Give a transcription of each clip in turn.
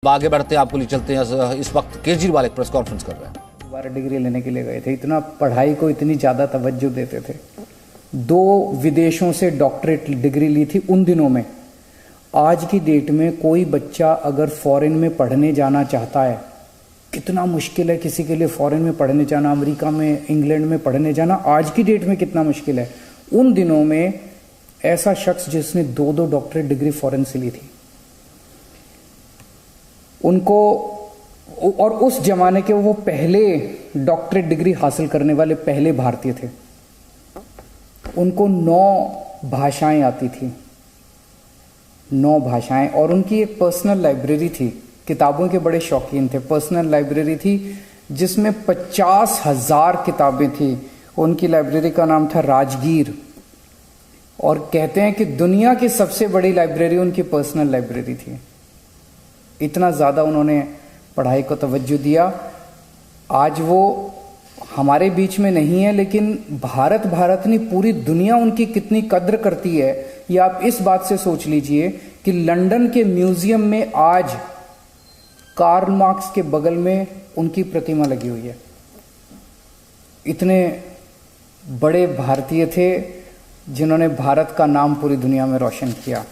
आगे बढ़ते हैं, आपको ले चलते हैं। इस वक्त केजरीवाल एक प्रेस कॉन्फ्रेंस कर रहे हैं। दोबारा डिग्री लेने के लिए गए थे, इतना पढ़ाई को इतनी ज़्यादा तवज्जो देते थे। 2 विदेशों से डॉक्टरेट डिग्री ली थी उन दिनों में। आज की डेट में कोई बच्चा अगर फॉरेन में पढ़ने जाना चाहता है, कितना मुश्किल है किसी के लिए फॉरेन में पढ़ने जाना, अमेरिका में, इंग्लैंड में पढ़ने जाना आज की डेट में कितना मुश्किल है। उन दिनों में ऐसा शख्स जिसने 2 डॉक्टरेट डिग्री फॉरेन से ली थी, उनको, और उस जमाने के वो पहले डॉक्टरेट डिग्री हासिल करने वाले पहले भारतीय थे। उनको 9 भाषाएं आती थी, 9 भाषाएं, और उनकी एक पर्सनल लाइब्रेरी थी। किताबों के बड़े शौकीन थे। पर्सनल लाइब्रेरी थी जिसमें 50,000 किताबें थी। उनकी लाइब्रेरी का नाम था राजगीर, और कहते हैं कि दुनिया की सबसे बड़ी लाइब्रेरी उनकी पर्सनल लाइब्रेरी थी। इतना ज़्यादा उन्होंने पढ़ाई को तवज्जो दिया। आज वो हमारे बीच में नहीं है, लेकिन भारत नहीं पूरी दुनिया उनकी कितनी कद्र करती है, ये आप इस बात से सोच लीजिए कि लंदन के म्यूजियम में आज कार्ल मार्क्स के बगल में उनकी प्रतिमा लगी हुई है। इतने बड़े भारतीय थे जिन्होंने भारत का नाम पूरी दुनिया में रोशन किया।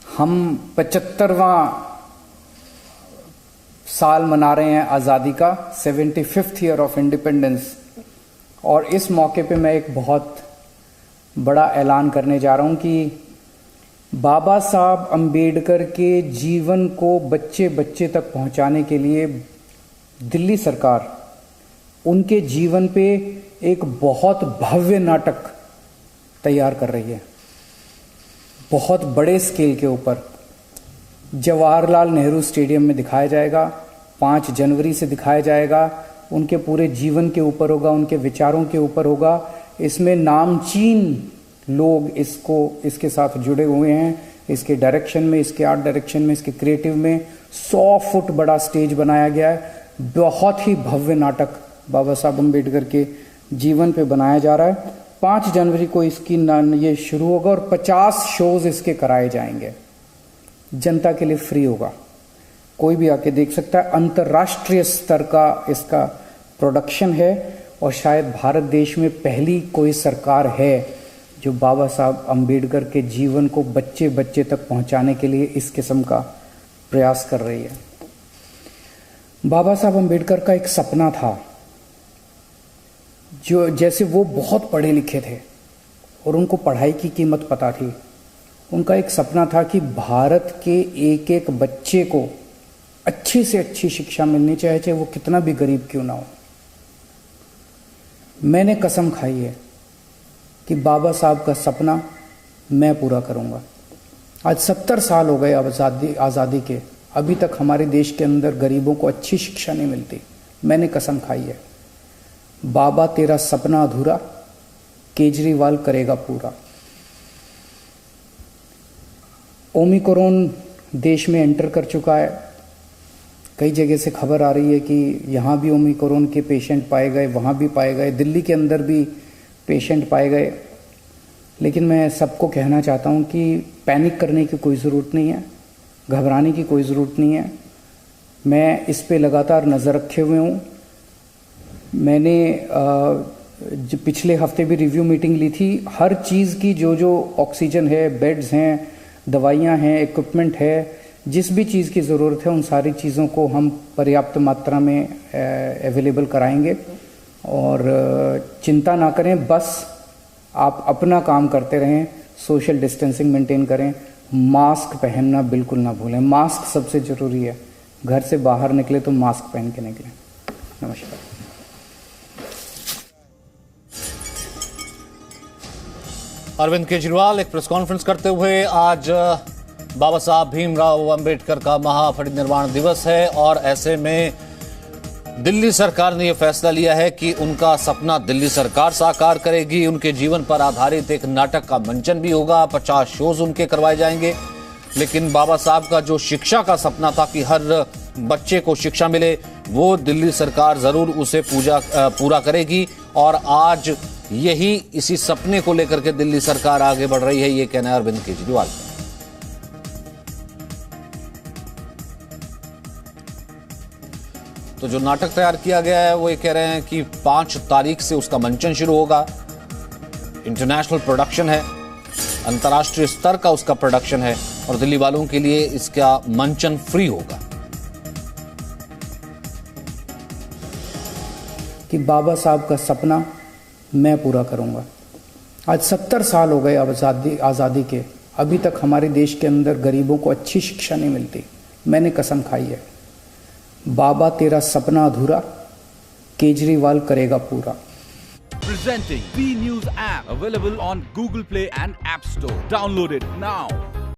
हम 75वां साल मना रहे हैं आज़ादी का, 75th ईयर ऑफ इंडिपेंडेंस, और इस मौके पे मैं एक बहुत बड़ा ऐलान करने जा रहा हूं कि बाबा साहब अंबेडकर के जीवन को बच्चे बच्चे तक पहुंचाने के लिए दिल्ली सरकार उनके जीवन पे एक बहुत भव्य नाटक तैयार कर रही है। बहुत बड़े स्केल के ऊपर जवाहरलाल नेहरू स्टेडियम में दिखाया जाएगा। 5 जनवरी से दिखाया जाएगा। उनके पूरे जीवन के ऊपर होगा, उनके विचारों के ऊपर होगा। इसमें नामचीन लोग इसके साथ जुड़े हुए हैं। इसके डायरेक्शन में, इसके आर्ट डायरेक्शन में, इसके क्रिएटिव में 100 फुट बड़ा स्टेज बनाया गया है। बहुत ही भव्य नाटक बाबा साहब अम्बेडकर के जीवन पे बनाया जा रहा है। 5 जनवरी को इसकी ये शुरू होगा और 50 शोज इसके कराए जाएंगे। जनता के लिए फ्री होगा, कोई भी आके देख सकता है। अंतर्राष्ट्रीय स्तर का इसका प्रोडक्शन है, और शायद भारत देश में पहली कोई सरकार है जो बाबा साहब अम्बेडकर के जीवन को बच्चे बच्चे तक पहुंचाने के लिए इस किस्म का प्रयास कर रही है। बाबा साहब अम्बेडकर का एक सपना था, जो जैसे वो बहुत पढ़े लिखे थे और उनको पढ़ाई की कीमत पता थी। उनका एक सपना था कि भारत के एक एक बच्चे को अच्छी से अच्छी शिक्षा मिलनी चाहिए, चाहे वो कितना भी गरीब क्यों ना हो। मैंने कसम खाई है कि बाबा साहब का सपना मैं पूरा करूंगा। आज 70 साल हो गए आज़ादी के, अभी तक हमारे देश के अंदर गरीबों को अच्छी शिक्षा नहीं मिलती। मैंने कसम खाई है, बाबा तेरा सपना अधूरा, केजरीवाल करेगा पूरा। ओमिक्रॉन देश में एंटर कर चुका है। कई जगह से खबर आ रही है कि यहाँ भी ओमिक्रॉन के पेशेंट पाए गए, वहाँ भी पाए गए, दिल्ली के अंदर भी पेशेंट पाए गए। लेकिन मैं सबको कहना चाहता हूँ कि पैनिक करने की कोई ज़रूरत नहीं है, घबराने की कोई ज़रूरत नहीं है। मैं इस पे लगातार नज़र रखे हुए हूँ। मैंने पिछले हफ्ते भी रिव्यू मीटिंग ली थी। हर चीज़ की जो ऑक्सीजन है, बेड्स हैं, दवाइयाँ हैं, इक्विपमेंट है, जिस भी चीज़ की ज़रूरत है उन सारी चीज़ों को हम पर्याप्त मात्रा में अवेलेबल कराएंगे। और चिंता ना करें, बस आप अपना काम करते रहें, सोशल डिस्टेंसिंग मेंटेन करें, मास्क पहनना बिल्कुल ना भूलें। मास्क सबसे ज़रूरी है। घर से बाहर निकले तो मास्क पहन के निकलें। नमस्कार। अरविंद केजरीवाल एक प्रेस कॉन्फ्रेंस करते हुए, आज बाबा साहब भीमराव अंबेडकर का महापरिनिर्वाण दिवस है, और ऐसे में दिल्ली सरकार ने यह फैसला लिया है कि उनका सपना दिल्ली सरकार साकार करेगी। उनके जीवन पर आधारित एक नाटक का मंचन भी होगा, 50 शोज उनके करवाए जाएंगे। लेकिन बाबा साहब का जो शिक्षा का सपना था कि हर बच्चे को शिक्षा मिले, वो दिल्ली सरकार जरूर उसे पूरा करेगी। और आज यही इसी सपने को लेकर के दिल्ली सरकार आगे बढ़ रही है, ये कहना है अरविंद केजरीवाल का। तो जो नाटक तैयार किया गया है वो ये कह रहे हैं कि 5 तारीख से उसका मंचन शुरू होगा। इंटरनेशनल प्रोडक्शन है, अंतर्राष्ट्रीय स्तर का उसका प्रोडक्शन है और दिल्ली वालों के लिए इसका मंचन फ्री होगा। कि बाबा साहब का सपना मैं पूरा करूंगा। आज 70 साल हो गए आज़ादी के, अभी तक हमारे देश के अंदर गरीबों को अच्छी शिक्षा नहीं मिलती। मैंने कसम खाई है, बाबा तेरा सपना अधूरा केजरीवाल करेगा पूरा। Presenting V News app, available on Google Play and App Store. Download it now.